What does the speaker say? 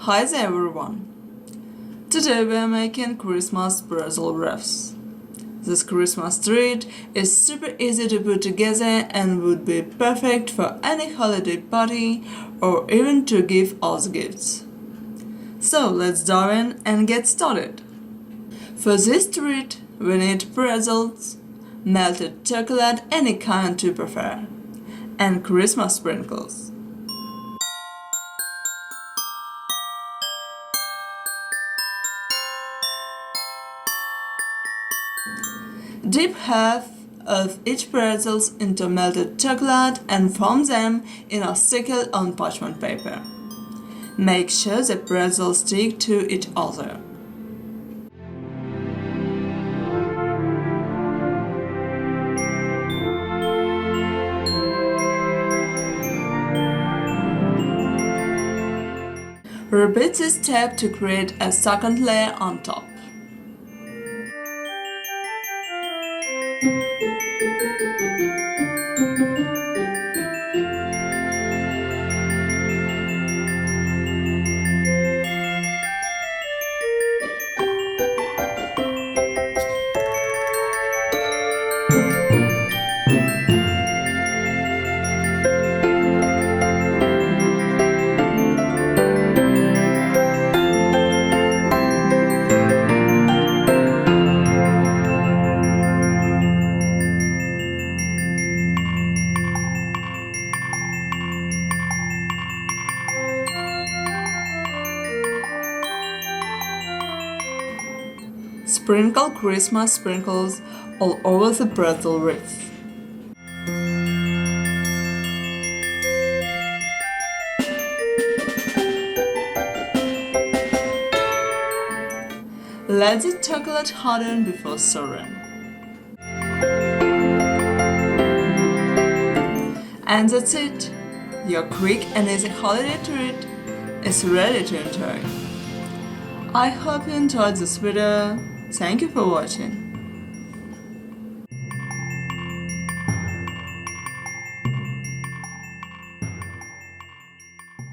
Hi there everyone! Today we are making Christmas pretzel wreaths. This Christmas treat is super easy to put together and would be perfect for any holiday party or even to give as gifts. So let's dive in and get started. For this treat we need pretzels, melted chocolate any kind you prefer, and Christmas sprinkles. Dip half of each pretzels into melted chocolate and form them in a circle on parchment paper. Make sure the pretzels stick to each other. Repeat this step to create a second layer on top. Sprinkle Christmas sprinkles all over the pretzel wreath. Let the chocolate harden before serving. And that's it! Your quick and easy holiday treat is ready to enjoy. I hope you enjoyed this video. Thank you for watching.